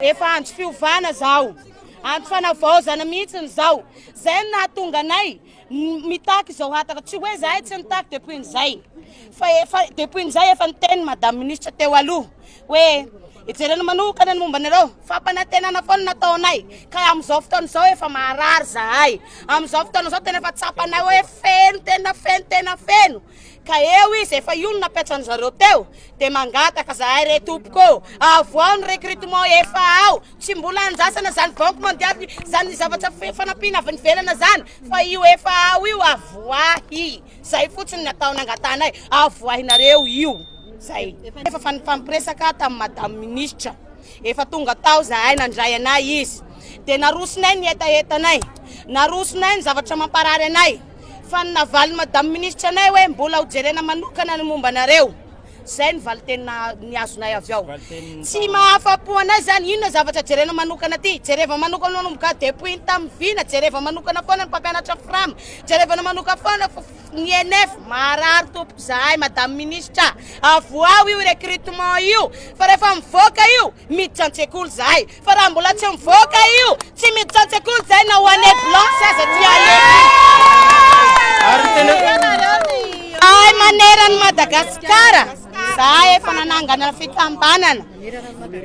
Efa andro fiovana zao, andro fanavaozana mihitsy zao. Zay no nahatonga anay mitaky zao hataka, tsy hoe zahay tsy nitaky depuis nizay. Fa depuis nizay efa niteny madame ministre teo aloha hoe ijerena manokana ny momba anareo, fampanantenana foana nataonay. Ka amizao fotoana zao efa marary zahay. Amizao fotoana zao tena efa tsapanay hoe tena feno. Ka eo izy efa io no napetrany zareo teo, de mangataka zahay re tompoko. Avoao ny recrutement efa ao, tsy mbola andrasana zany banque mondiale zany zavatra fanampiana avy nivelana zany, fa io efa ao io avoahy. Zay fotsiny nataony angatanay, avoahinareo io. Zay. Efa fampiresaka tamin'ny madame ministre. Efa tonga tao zahay nandray anay izy. De narosinay ny etaetanay. Narosinay ny zavatra mamparary anay. Fa navaly madame ministre anay hoe mbola hojerena manokana ny momba anareo. Zay ny valitena niazonay avy ao. Tsy mahafapo anay zany ino zavatra jerena manokana ty. Jereva manokana nomboka depuis tamin'ny vina, jereva manokana foana ny mpampianatra frama, jereva manokana foana ny ENF. Marary tompoko zahay madame ministre. Avoao io recrutement io. Fa rehefa mivoaka io, miditra an-tsekoly zahay. Fa raha mbola tsy mivoaka io, tsy miditra an-tsekoly zahay na hoane blanche aza ty ay maneran'ny Madagasikara. Zahay efa nanangana fikambanana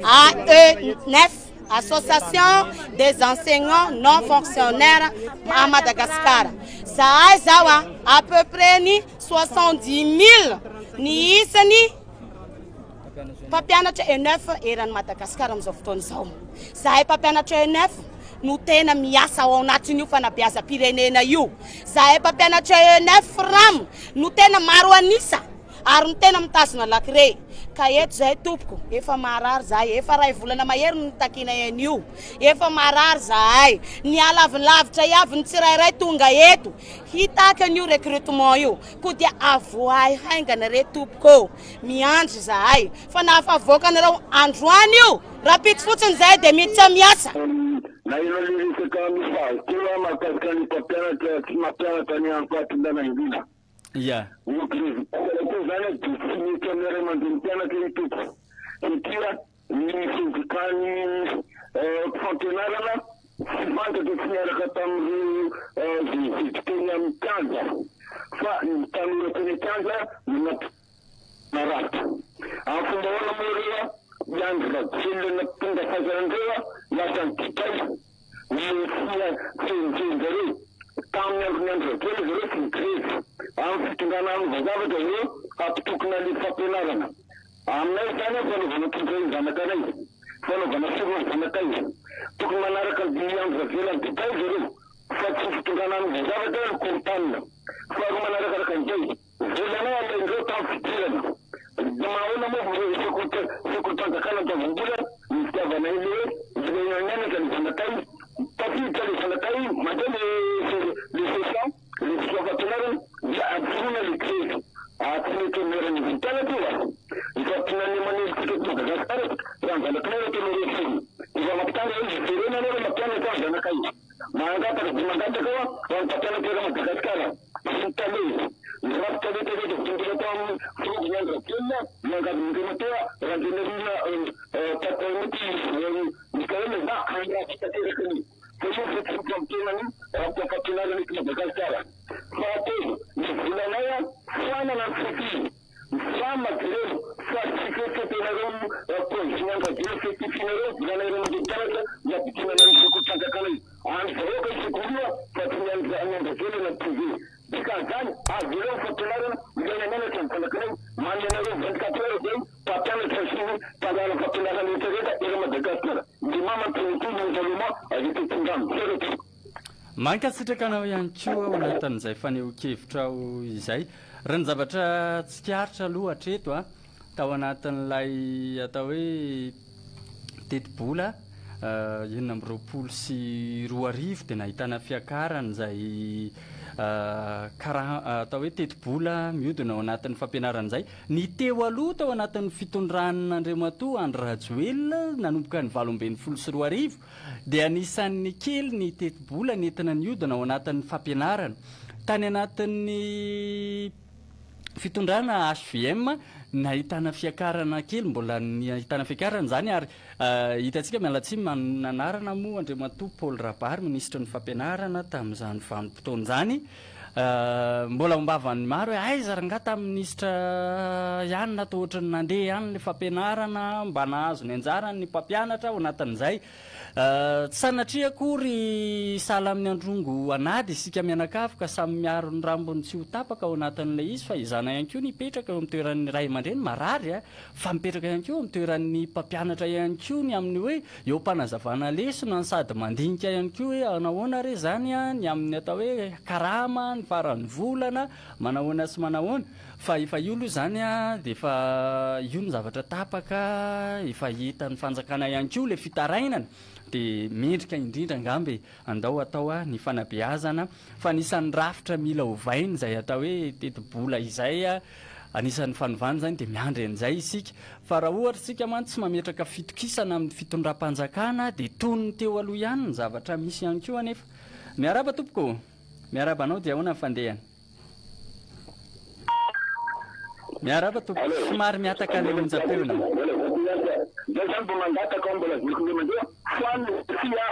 AE9, Association des enseignants non fonctionnaires à Madagascar. Zahay zao à peu près ni 70 000 ni isany mpampianatra E9 eran'ny Madagasikara amizao fotoana zao. Zahay mpampianatra E9 no tena miasa ao anatin'io fanabeazam-pirenena io. Zahay mpampianatra E9 frama no tena maro anisa ary no tena mitazona lakire. Ka eto zahay tompoko, efa marary zahay, efa ray volana mahery no takina an'io. Efa marary zahay, ny alavilavitra avy ny tsirairay tonga eto. Hitaka an'io recrutement io, ko dia avoay haingana re tompoko. Miandry zahay, fa nafavoaka anareo androany io. Rapid fotsiny zahay de miditra miasa. Na ilo lirisaka misa, kila makasika ni mpampianatra tsy mampianatra ny ankoatindana indrina. Yeah. Zany tsy mety amin'ireo mandeha mpianatra ny tompo. Satria ny fizikany fampianarana tsy fantatra tsy miaraka tamin'ireo viditeny amin'ny kianja. Fa ny tanora teny kianja naratra. Amin'ny fomba hoana moa reo miandry vatsilo tonga fazarandreo lasa mititay ny fianjareo. Tamin'ny andro kely zareo sy nikrevy. Amin'ny fitondrana amin'ny vazavatra zareo ampitokona ny fampianarana. Aminay zany fanaovana tontolo zanakanay, fanaovana sirony zanakay. Tokony manaraka ny andro avelany ditay zareo. Fa tsy fitondrana amin'ny vazavatra ny kontanina. Fa ro manarakaraka an'izay, volanay alaindreo tamin'ny fidirana. Mahoana moa sekontranjakana an-tavombola ny fitiavanay le zinainananaka ny zanakay. Tafiditra le zanakay mandeha le session, le fiavam-pianarana dia ampirona le krevy. Tsy mety merany vitanatra io. Ifa tinany manelikitra eto Madagasikara, raha ny zanakay tena refony. Ifa mampitanga izy verena anao mampianatra ny zanakay. Mangataka dia mangataka ao ho an'ny mpampianatra eto Madagasikara. Sy nitalezy. Izy mampitaletaretra vidindrina tao amin'ny firogo ny andro kelina, miangavindrena teo rangenarina tatanity mikaela za andraky tanteraka ny. Fa io fetsifitsy amin'ny tenany raha-mpampianarana eto Madagasikara. Fahatelo, ny volanay fanana ny fety. Sama zareo fa tsy fetifenareo provizianka zareo fetifinareo volanay mandeha mpianatra miabitinana ny sekontranjakanay. Andro zareo ka isekolia fa tsy miandra velana privé. Dikan'izany avy ireo fampianarana ilaina manatra ny zanakanay mananareo 24 heures zay mpampianatra sy ny mpanala fampianarana rehetrarehetra eto Madagasikara. Ny mamantonytony ny zaloma azetetindrano seratra. Mankasitraka anao ihany koa ao anatin'izay faneho-kevitra izay. Raha ny zavatra tsikaritra aloha hatreto tao anatin'ilay atao hoe teti-bola 2024 dia nahitana fiakarana izay karaha atao hoe teti-bola mihodina ao anatin'ny fampianarana izay. Ny teo aloha tao anatin'ny fitondran'Andriamatoa Andry Rajoelina nanomboka ny 2024 dia anisan'ny kely ny teti-bola nentina nihodina ao anatin'ny fampianarana. Tany anatin'ny fitondrana HVM nahitana fiakarana kely mbola nahitana fiakarana zany ary hitantsika mialatsy nanarana moa Andriamatoa Paul Rabary ministra ny fampianarana tamin'izany vanim-potoan'izany mbola mombavany maro hoe aiza ranga tamin'ny ministra ihany na toa ohatrany nandeha ihany le fampianarana mba nahazo ny anjarany ny mpampianatra ao anatin'izay sanatria akory sahala amin'ny androngo anady isika mianakavy ka samy miaro ny rambony tsy ho tapaka ao anatin'ilay izy fa izana ihany koa nipetraka eo amin'ny toeran'ny ray aman-dreny marary fa mipetraka ihany koa amin'ny toeran'ny mpampianatra ihany koa ny amin'ny hoe eo mpanazavana lesona sady mandinika ihany koa hoe anahoana re zany ny amin'ny atao hoe karama ny faran'ny volana manahoana sy manahoana fa efa io aloha zany dia efa io ny zavatra tapaka efa hita ny fanjakana ihany koa le fitarainana dia mendrika indrindra angambe andao atao ny fanabeazana fa anisan'ny rafitra mila hovainy izay atao hoe teti-bola izay anisan'ny fanovana zany dia miandry an'izay isika fa raha ohatra isika mantsy tsy mametraka fitokisana amin'ny fitondram-panjakana dia tony teo aloha ihany ny zavatra misy ihany koa anefa miaraba tompoko miaraba anao dia ahoana ny fandehany miaraba tompoko somary miataka le onja-peona zay zany mbo mangataka ao mbola voliko le mandeha fa ny fia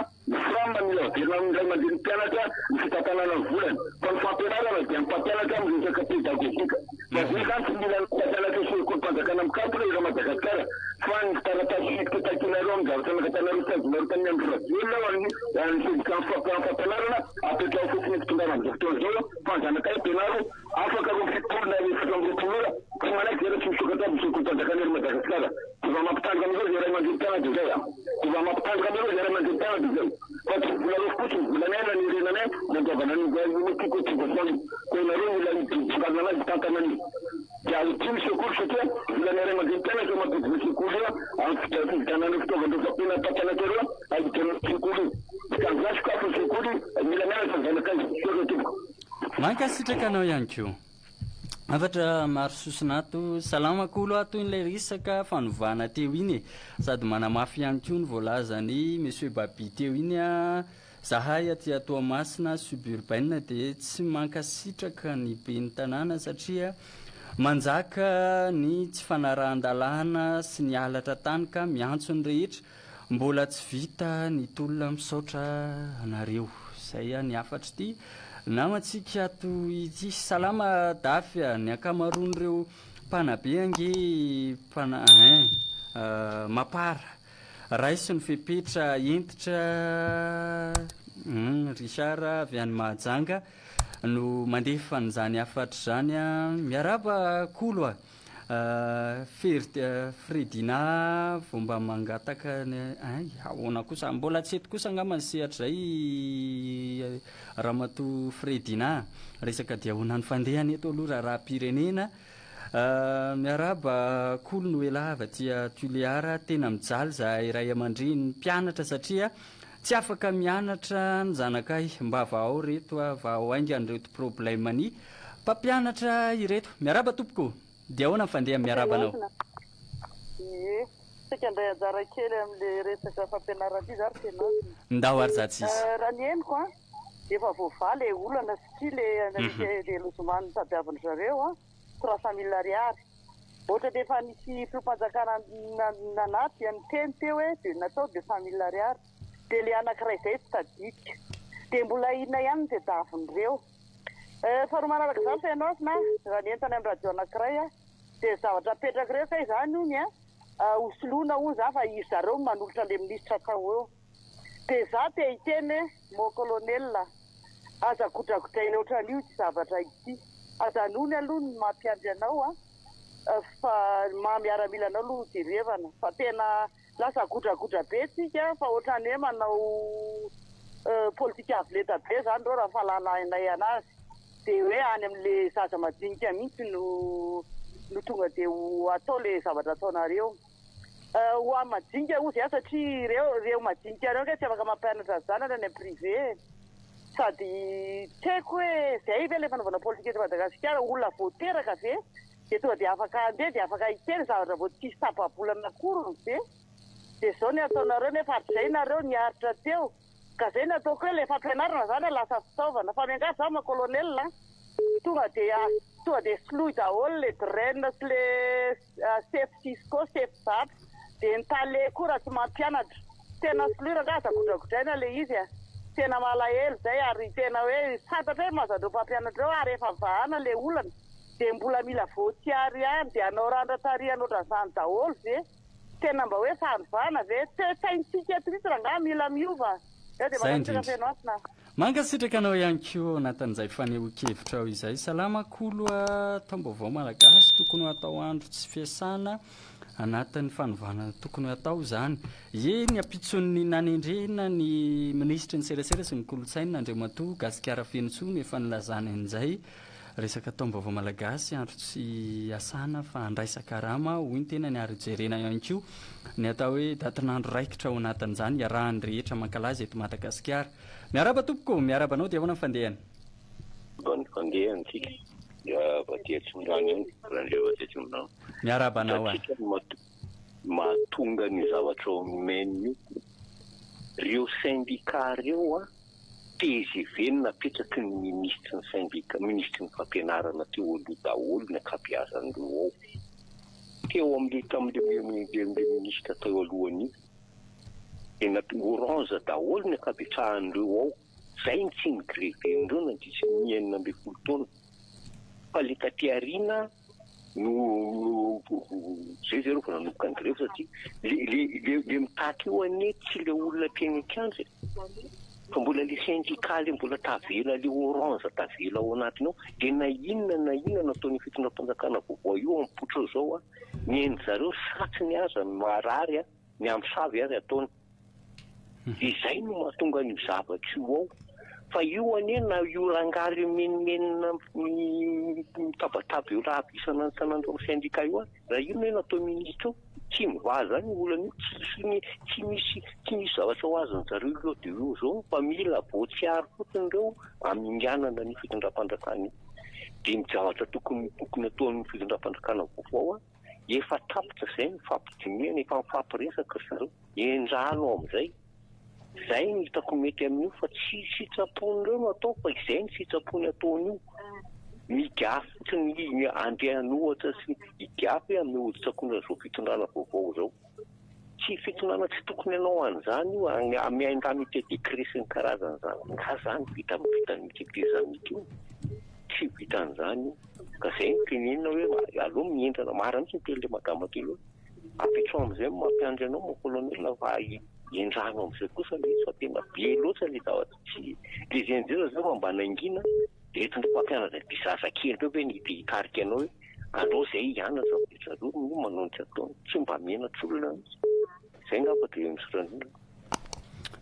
frambany averina amin'izay mandeha ny mpianatra ny fitatanana ny volany fa ny fampianarana dia ny mpampianatra amin'ny resaka pedagogika fa zay zany tsy mila mpampianatra sekolim-panjakana mikapona ira Madagasikara fa ny taratasy fitika takinareo amin'ny zavatra nakatanareo tazomarotany amin'ny ravelona ao any fidika fampianarana apetrao fofiny fitondrana amin'izao fotoana zao fanjanaka mpianaro afaka ro fitolona efatra amby roapolora fa manaiky zay tsy misokatra amin'ny sekolim-panjakana ira Madagasikara va mampitandra amin'ireo zay ray aman-dreny tana dia zay va mampitandra amin'ireo zay ray aman-dreny tana dia zay fa tsy volareo fotsiny volanay na ny renanay nandiavana ny tikotivation ko nareo mila ivokalana anazy tantanany dia itiny sekoly satria volanay ray aman-dreny tana zay mampidina sekoly io amin'ny fividanana fitaovandreo fampiana mpampianatrareo ahitana sekoly ka za sokafo ny sekoly mila mianatra ny zanakaizy sora toboko mankasitraka anao ihany koa afatra maro sosinato salamakolo ato in'ilay risaka fanovana teo iny sady manamafy ihany koa ny voalazany monsieur Babi teo iny zahay aty Toamasina suburbaine dia tsy mankasitraka ny be ny tanàna satria manjaka ny tsy fanarahan-dalàna sy ny alatra tany ka miantso ny rehetra mbola tsy vita ny tolona misaotra anareo zay ny afatra ity namatsika to ity salama dafy ny akamaroan'ireo mpanabe ange mapara raisy ny fepetra entitra Richard avy any Mahajanga no mandefa n'izany afatra zany miaraba kolo Fredina fomba mangataka ahoana kosa mbola tsy eto kosa angamba ny sehatra zay Ramatoa Fredina resaka dia ahoana ny fandehany eto aloha raha-pirenena miaraba kolo noela avy aty Tuléar tena mijaly zahay ray aman-dreny mpianatra satria tsy afaka mianatra ny zanakay mba vaao reto vao aingany reto problème ny mpampianatra ireto miaraba tompoko dia ahoana fandeha miaraba anao sika ndray anjara kely amin'le resaka fampianarana ity zary tena ndao ary za tsisy raha ny henoko efa voavaly olana satria le lozomany tadiaviny zareo 300 000 ariary ohatra dia efa nisy fiompanjakana nanaty ny teny teo hoe dia natao 200 000 ariary dia le anankiray izay tsy tadidika dia mbola inona ihany dia davin'ireo faharoa manaraka izany fianaosina raha ny entana amin'ny radio anankiray dia zavatra petraka ireo kay izany ony hosoloana hoy za fa izy zareo manolotra le minisitra tao eo dia za te hiteny mo kolonela aza godragodraina ohatran'io tsy zavatra ity azanony aloha ny mampiandry anao fa miaramila anao aloha jerevana fa tena lasa godragodra be tsika fa ohatrany hoe manao politika avileta be zany reo raha fahalalànay anazy dia hoe any amin'le zaza madinika mihitsy no tonga dia atao le zavatra ataonareo ho any madinika ozy satria reo madinika reo ka tsy afaka mampianatra zanany any privé sady tsy haiko hoe zay ve le fanaovana politika eto Madagasikara olona voateraka ve dia tonga dia afaka andeha dia afaka hiteny zavatra vao tsisy tapa-bolana akory be dia zao ny ataonareo nefa atrzay nareo niaritra teo ka zay ny ataoko hoe le fampianarana zany lasa fitaovana fa miangazy za makolonelina tonga dia soloy daholo le draine sy le sefsisy koa sefzato dia nitale koa raha tsy mampianatra tena soloy raha zagodragodraina le izy a tena malahelo zay ary tena hoe fantatra hoe mazandreo mpampianatra eo ary efa vahana le olana dia mbola mila voatsiary ihany dia anao randran-tarihy ohatran'izany daholo ve tena mba hoe fanovana ve saintsika tritsy raha nga mila miova eo dia manasika fianoasina mankasitraka anao ihany koa anatin'izay faneho-kevitra ao izay salamakolo taom-baovao malagasy tokony ho atao andro tsy fiasana anatin'ny fanovana tokony ho atao zany eny ampitson'ny nanendrena ny ministra ny serasera sy ny kolotsaina Andriamatoa Gasikara Fenitsona efa nilazana an'izay resaka taom-baovao malagasy andro tsy asana fa andraisaka rama hoy ny tena ny ary jerena ihany koa ny atao hoe datin'andro raikitra ao anatin'izany iarahany rehetra mankalaza eto Madagasikara. Miaraba tompoko, miarabanao dia ahoana ny fandehany? Fandehany tsika vatetsindrano iny rahandreo vatetsindrano miarabanao a mahatonga ny zavatra ao menio reo syndicat reo a TGV napetraky ny ministry ny syndicat ministry ny fampianarana teo aloha daholo ny akabeazan'ireo ao teo amin'le ministra teo alohany iny orange daholo ny akabetrahan'ireo ao zay ny tsy ny grevendreo nandrisy ny 9 taona fa le taty arina no zay zay reo fa nanomboka ny greve satria le mitaky io ane tsy le olona mpiainikanjy fa mbola le syndicat le mbola tavela le orange tavela ao anatiny ao dia na inona nataony fitondram-panjakana vaovao io ampotra zao a ny eny zareo satsiny aza ny marary a ny amsavy azy ataony izay no mahatonga ny zavatra io ao fa io ane na io rangaly menimenina mitabataba eo raha isanandro amin'ny syndicat io a raha io no natao ministra io tsy mivaza ny olana io tsy misy zavatra ho azony zareo io dia io zao fa mila voatsiary fotsiny reo aminganana ny fitondram-panjakana dia ny zavatra tokony atao amin'ny fitondram-panjakana vaovao a efa tapitra zay mifampidiniana efa mifampiresaka zareo endrano amin'izay zay ny hitako mety amin'io fa tsy sitrapon'ireo no atao fa izay ny sitrapony ataon'io migafy fotsiny andehanohatra sy igafy amin'ny hoditrakona zao fitondrana vaovao zao tsy fitondrana tsy tokony anao an'izany io amiaindamity décret sy ny karazan'izany ka zany vitany mitetezamity io tsy vitan'izany ka zay ny tenenina hoe aloha miendrana mara mitsy ny tele magamakely hoe apetro amin'izay mampiandry anao mo kolonela fa endrano amin'izay kosa le fa tena be loatra le zavatra tsy le zenjera zao mambana ingina dia etony mpampianatra bizazakely reo hoe nihitarika anao hoe anao zay hianatra zareo no manontry ataony tsy mba menatra olona zay ngamba dia misoran'olona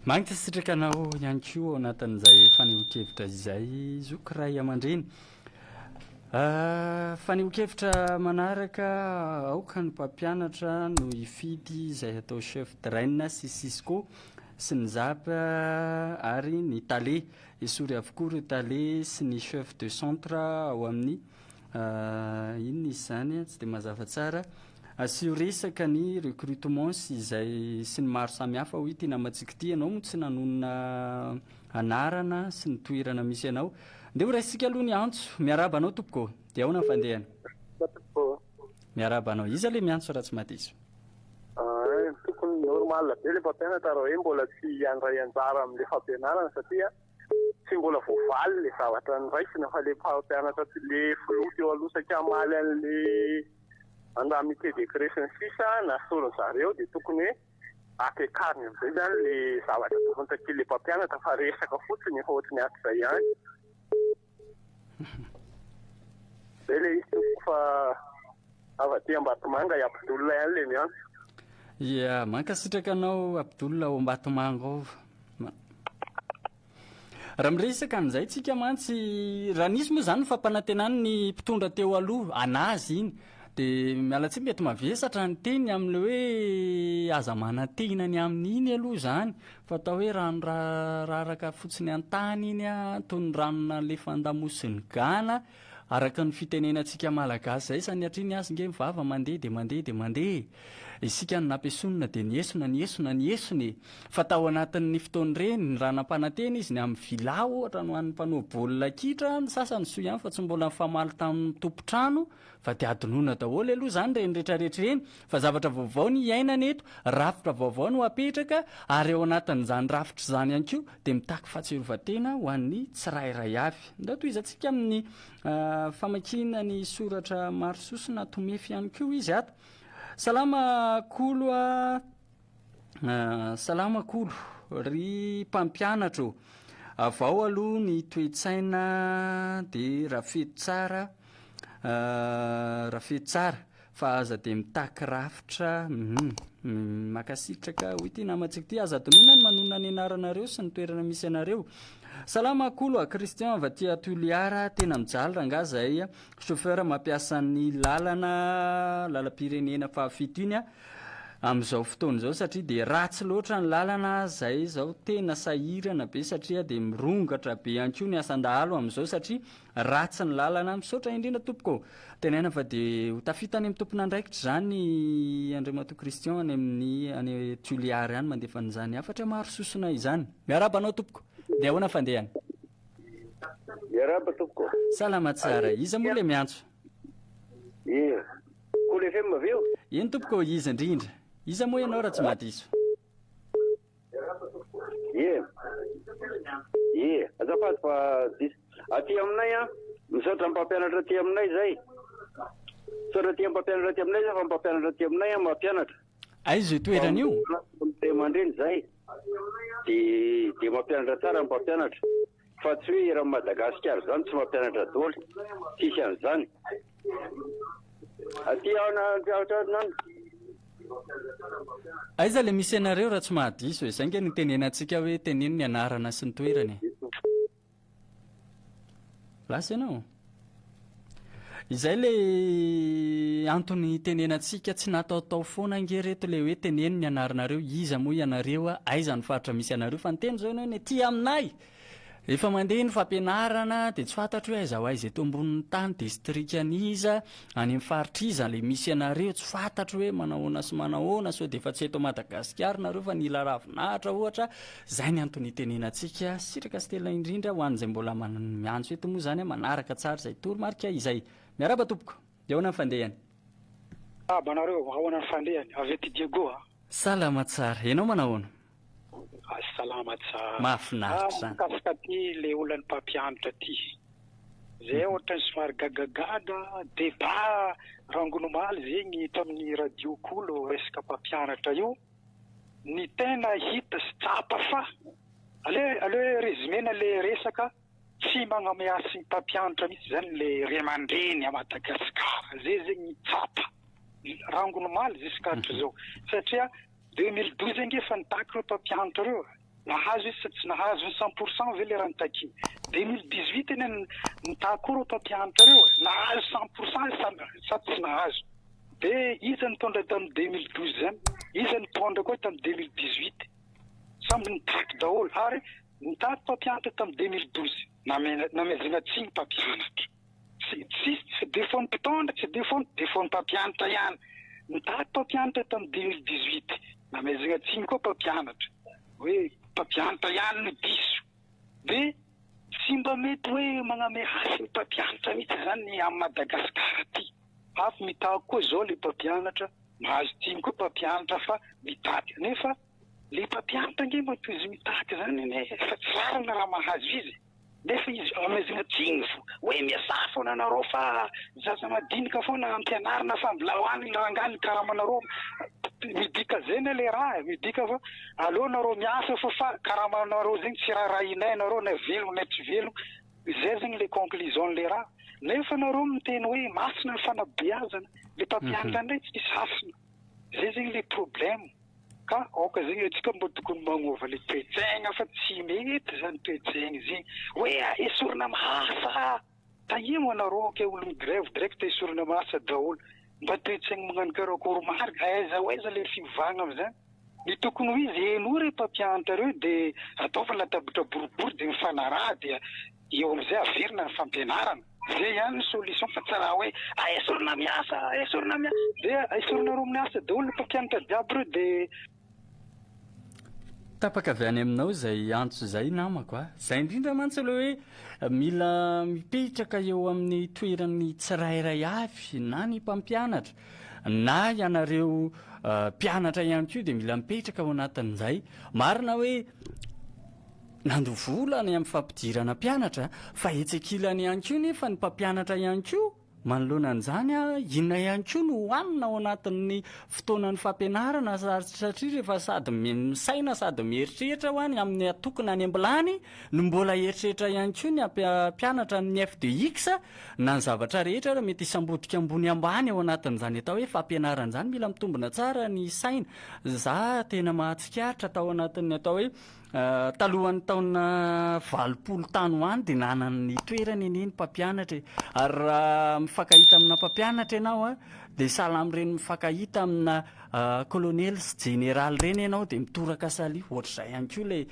magnitasitraka anao ihany koa ao anatin'izay faneho-kevitra izay zokiray aman-dreny faneho-kevitra manaraka aoka ny mpampianatra no hifidy izay atao chef de raine sy Cisco sy ny zapa ary ny tale esory avokoa reo tale sy ny chef de centre ao amin'ny inona izy zany tsy dia mazava tsara asio resaka ny recrutement sy izay sy ny maro samihafa ho ity namatsika ity ianao moa tsy nanonona anarana sy ny toerana misy ianao nde ho raisika aloha ny antso miaraba anao tompoko dia ahoana ny fandehany miaraba anao iza le miantso raha tsy madiso tokony normal be le mpampianatra raha hoe mbola tsy andray anjara amin'le fampianarana satria tsy mbola voavaly le zavatra niraisina fa le mpampianatra tsy le filoha teo aloha satria amaly an'le andamité décret sy ny sisa na sorony zareo dia tokony hoe ampiakariny amin'izay zany le zavatra tokony takily le mpampianatra fa resaka fotsiny efa ohatrany atizay ihany zay le izy toko fa avaty Ambatomanga Abdolina ihany le miantso ia mankasitraka anao Abdolina ao Ambatomanga ao raha miresaka an'izay tsika mantsy raha nisy moa zany fampanantenany ny mpitondra teo aloha anazy iny dia mialatsy mety mavesatra ny teny amin'le hoe aza manantenany amin'iny aloha zany fa atao hoe rano raraka fotsiny an-tany iny a toy ny ranona le fandamosiny gana araka ny fitenenantsika malagasy zay sany atriny azy nge mivava mandeha de mandeha de mandeha isika ny nampiasonina de niesona niesona niesony fa tao anatin'ny fotoany reny ny ranam-panantena izy ny amin'ny vila ohatra no an'ny mpanao baolina kitra ny sasany soa ihany fa tsy mbola nifamaly tamin'ny tompotrano fa de adinoana daholo aloha zany reny rehetrarehetra reny fa zavatra vaovao ny iainana eto rafitra vaovao no apetraka ary eo anatin'izany rafitra zany ihany koa de mitaky fahatsiarovatena ho an'ny tsirairay avy ndao toy izantsika amin'ny famakina ny soratra maro sosina tomefy ihany koa izy ato salama kolo salama kolo ry mpampianatro avao aloha ny toetsaina de rafeto tsara fa aza de mitaky rafitra makasitraka ho ity namatsika ty aza donona ny manona ny anaranareo sy ny toerana misy anareo salama kolo a Christian Vatia Toliara tena mijaly ranga zay chauffeur mampiasa ny lala-pirenena fahafito iny am'izao fotoana zao satria de ratsy loatra ny lalana zay zao tena sahirana be satria de mirongatra be ihany koa ny asandalo am'izao satria ratsy ny lalana misaotra indrindra tompoko tenaina fa de ho tafitany amin'ny tompona andraikitra zany Andriamato Christian any amin'ny any Toliara any mandefa an'izany afatra maro sosona izany miarabanao tompoko de ahoana fandehany miaraba tompoko salama tsara iza moa le miantso koa le fem aveo eny tompoko izy indrindra iza moa ianao raha tsy madiso azafady fa aty aminay misaotra mpampianatra aty aminay zay misaotra ty mpampianatra aty aminay zay fa mpampianatra aty aminay mampianatra aiza toerana io mandreny zay de mampianatra tsara mpampianatra fa tsy hoe raha Madagasikara zany tsy mampianatra daholo tsisy an'izany aty nany aiza le misy anareo raha tsy mahadiso izay nge nitenenantsika hoe teneno ny anarana sy ny toerany lasy ianao izay le antony tenenantsika tsy nataotao foana nge reto le hoe teneno ny anaranareo iza moa ianareo aiza ny faritra misy anareo fa nyteny zao ianao ny ty aminay efa mandeha ny fampianarana de tsy fantatro hoe aiza ho aiza eto ambonin'ny tany distrikaniza any amin'ny faritra iza le misy anareo tsy fantatro hoe manahoana sy manahoana so de efa tsy eto Madagasikara nareo fa nila ravinahitra ohatra zay ny antony tenenantsika siraka sy tena indrindra ho an'izay mbola miantso eto moa zany manaraka tsara zay toromarika izay miaraba tompoko de ahoana ny fandehany banareo ahoana ny fandehany avy ety Diego salama tsara ianao manahoana salama tsara mahafinaritra zany kasika ty le olany mpampianatra ty zay ohatrany somary gagagaga débat rangonomaly zegny tamin'ny radio kolo resaka mpampianatra io ny tena hita sy tsapa fa ale résumena le resaka tsy magnamiasy ny mpampianatra mihitsy zany le ray aman-dreny a Madagasikara zay zegny tsapa rangonomaly jusqu'à zao satria 2012 nge fa nitaky reo mpampianatra reo nahazo izy tsy nahazo 100% ve le raha nitaky 2018 eny nitaky reo mpampianatra reo nahazo 100% sa tsy nahazo de iza nitondra tamin'ny 2012 zany iza nitondra koa tamin'ny 2018 samby nitaky daholo ary nitaky mpampianatra tamin'ny 2012 namezana tsiny mpampianatra tsy defony mpitondra tsy defony mpampianatra ihany nitaky mpampianatra tamin'ny 2018 namezana tsiny koa mpampianatra hoe mpampianatra ihany no diso de tsy mba mety hoe magname hasy ny mpampianatra mihitsy zany amin'ny Madagasikara ty afo mitaky koa zao le mpampianatra mahazo tsiny koa mpampianatra fa mitaky nefa le mpampianatra nge matoy izy mitaky zany ne fa tsara na raha mahazo izy nefa izy amezana tsiny fo hoe miasa foana anareo fa zaza madinika foana ampianarana fa mbola hoany rangany karamanareo midika zany le raha midika fa aleo nareo miasa fa karamanareo zegny tsy raha inay nareo na velogno na tsy velogno zay zegny le conclusion le raha nefa nareo miteny hoe masina ny fanabeazana le mpampianatra ndray tsy sasina zay zegny le problème ka oka zegny atsika mbo tokony magnova le toetsaigna fa tsy mety zany toetsaigny zegny hoe esorina mahasa tahimo anareo ke olo grève direct esorina mahasa daholo mba toetsaigny magnano karakory marika aiza le fivagna am'izany ny tokony ho izy eno re mpampianatra reo de ataova latabatra boribory de mifanaraha de eo am'izay averina ny fampianarana zay ihany ny solution fa tsy raha hoe esorina miasa dia esorina roa miasa daholo ny mpampianatra jiaby reo dia tapaka avy any aminao zay antso zay namako a zay indrindra mantsy aloha hoe mila mipetraka eo amin'ny toerany tsirairay avy na ny mpampianatra na ianareo mpianatra ihany koa dia mila mipetraka ao anatin'izay marina hoe nandovolany amin'ny fampidirana mpianatra fa etsekilany ihany koa nefa ny mpampianatra ihany koa manoloana an'izany a inona ihany koa no hoanina ao anatin'ny fotoanany fampianarana satria rehefa sady misaina sady mieritreritra ho any amin'ny atokona any ambilany no mbola eritreritra ihany koa ny mpianatra amin'ny FDX na ny zavatra rehetra raha mety isambodika ambony ambany ao anatin'izany atao hoe fampianarana izany mila mitombona tsara ny saina za tena mahatsikaritra tao anatin'ny atao hoe talohan'ny taona 20 tany ho any dia nanany toerana eny mpampianatra ary raha mifankahita amina mpampianatra ianao a dia sahala amin'ireny mifankahita amina colonel sy général reny ianao dia mitoraka salia ohatr'izay ihany koa ilay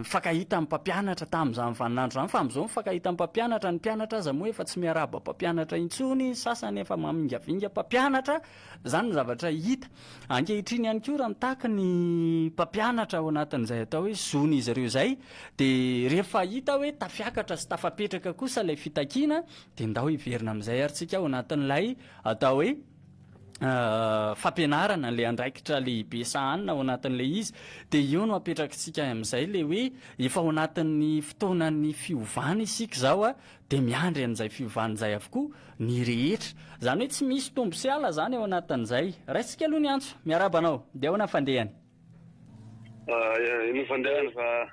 mifankahita amin'ny mpampianatra tamin'izany vaninandro izany fa amin'izao mifankahita amin'ny mpampianatra ny mpianatra aza moa efa tsy miaraba mpampianatra intsony sasany efa mamingavinga mpampianatra zany ny zavatra hita ankehitriny ihany koa raha mitahaka ny mpampianatra ao anatin'izay atao hoe zony izy ireo zay dia rehefa hita hoe tafiakatra sy tafapetraka kosa ilay fitakiana dia ndao hiverina amin'izay ary tsika ao anatin'ilay atao hoe fampianarana le andraikitra lehibe sahanina ao anatin'ilay izy dia io no apetrakitsika amin'izay le hoe efa ao anatin'ny fotoanany fiovana isika zao a dia miandry an'izay fiovana izay avokoa ny rehetra zany hoe tsy misy tombo sy ala zany ao anatin'izay raisika aloha ny antso miarabanao dia ahoana fandehany ino fandehany fa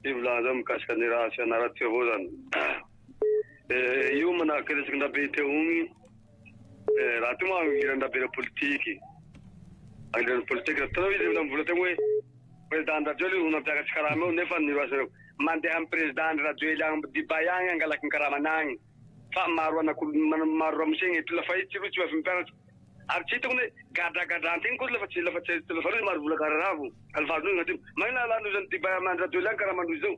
ivolana zao mikasika ny raha fianaratsika avao zany io manahaka resaka ndabe teo igny raha ty moa angirandabera politiky angirana politiky raha izy mivola tegna hoe président radio io nampiakatsy karama eo nefa nyroasa mandeha amin'ny président radio ely agny dibay agny angalaky ny karamana agny fa maro maro ramosegny ty lafa izy tsiroa tsy mafy mipianatra ary tsy hitako hoe gadragadranteny koa lafa rozy maro vola kararavo alifazony agnaty magnina alano zany dibay amin'ny radio ely agny karamandrozy zao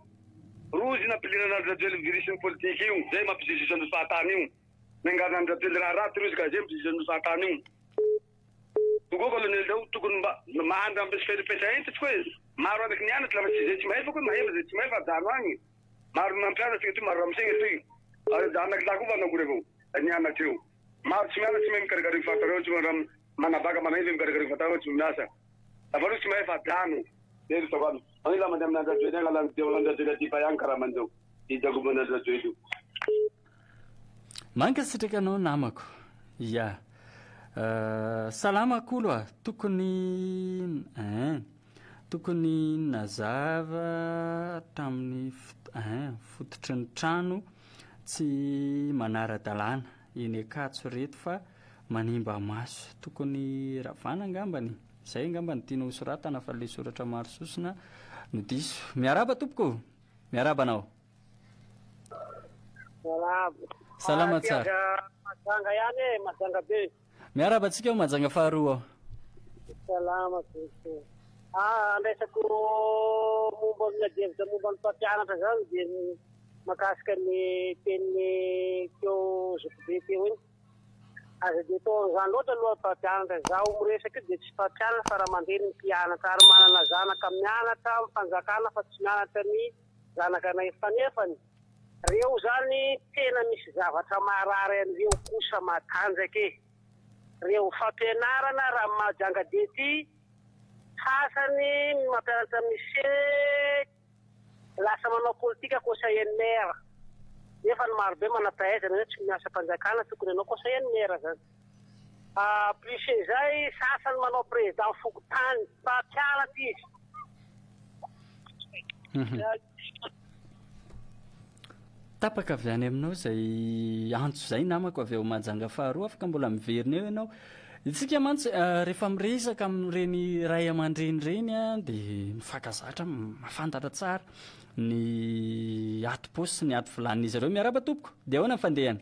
rozy nampilirana radio ely virisiny politiky io zay mampizizisan'ny fahatany io nangarana ny radio ely raha ty rozy ka zay mampizizisan'ny fahatany io tokoa colonel dao tokony mba mahandra ampesapesapetra eny tsika hoe maro anaky nianatra lafa tsy zay tsy mahefa koa maheva zay tsy mahefa adano agny maro mampianatra ty maro ramosegny ty anaky laha koa vanagory avao nianatra eo maro tsy mianatra tsy mahay mikarakary fatareo tsy raha manabaka manahivy mikarakary fatareo tsy miasa lafa rozy tsy mahefa adano zay ry sakano anila mandeha amin'ny radio eny agny alany deo radio ely adiba ihany karaha man'izao hijagoman'ny radio ely io mankasitraka anao namako ya salama kolo a tokony nazava tamin'ny fototry ny trano tsy manara-dalàna eny akatso reto fa manimba maso tokony ravana angambany zay angambany tianao soratana fa le soratra maro sosina no diso miaraba tompoko miaraba anao salama tsara mazanga ihany e mazanga be miaraba atsika ao majanga faharoa ao salama andraisako momba minadevitra momba ny mpampianatra zany dia makasika ny teniny teo zokobe teo iny aza dia taon'izany loatra aloha mpampianatra zaho miresaka dia tsy mpampianatra fa raha mandeha ny mpianatra ary manana zanaka mianatra mifanjakana fa tsy mianatra ny zanaka nefany reo zany tena misy zavatra marary an'ireo kosa matanjaka e reo fampianarana raha majanga dety sasany mampianatra misy lasa manao politika conseillère nefa ny marobe manampahaizana hoe tsy miasa mpanjakana tokony anao conseillère zany plus zay sasany manao président fokotany mpampianatra izy tapaka avy any aminao zay antso zay namako avy eo majanga faharoa afaka mbola miverina eo ianao itsika mantsy rehefa miresaka amin'ireny ray aman-dreny reny a dia mifankazatra mafantatra tsara ny ato posy sy ny ato vilanin'izy ireo miaraba tompoko dia ahoana fandehany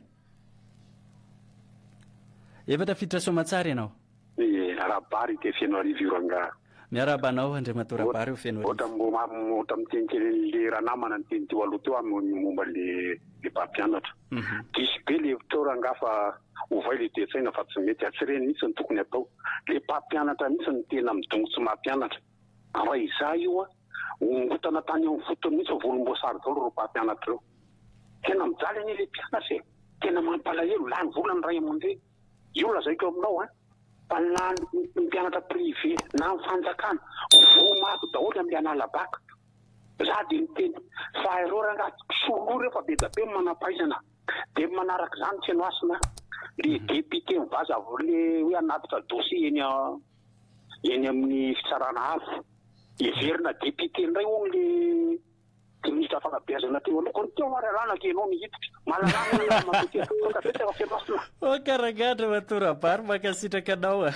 efa tafiditra somatsara ianao rabary dia fianao arivo io rangaha miarabanao Andriamatora Bary io feno ohatra miteny le raha namana ny teny teo aloha teo amin'ny momba le mpampianatra disy be le torangafa ovay le detsaina fa tsy mety atsireny mihitsy ny tokony atao le mpampianatra mihitsy ny tena midongotsy mampianatra raha izah io a ombotana tany amin'ny fotony mihitsy volomboasary zao ro mpampianatra reo tena mijaly anie le mpianatra tena mampalahelo lany volany ray aman-dreny io lazaiko aminao fa lany mpianatra privé na mifanjakana vomaky daholo amin'ny analabaka za de miteny fa ireo raha soloa rehefa be da be manampaizana de manaraka zany tsy anoasina le député mivaza le hoe anatitra dossier eny amin'ny fitsarana hafa everina député indray hono le ministre fanabeazana teo aloha kon teo maralana ke enao mihititra malalana matetika fa tena fianasina o karangandra Matora Bary makasitraka anao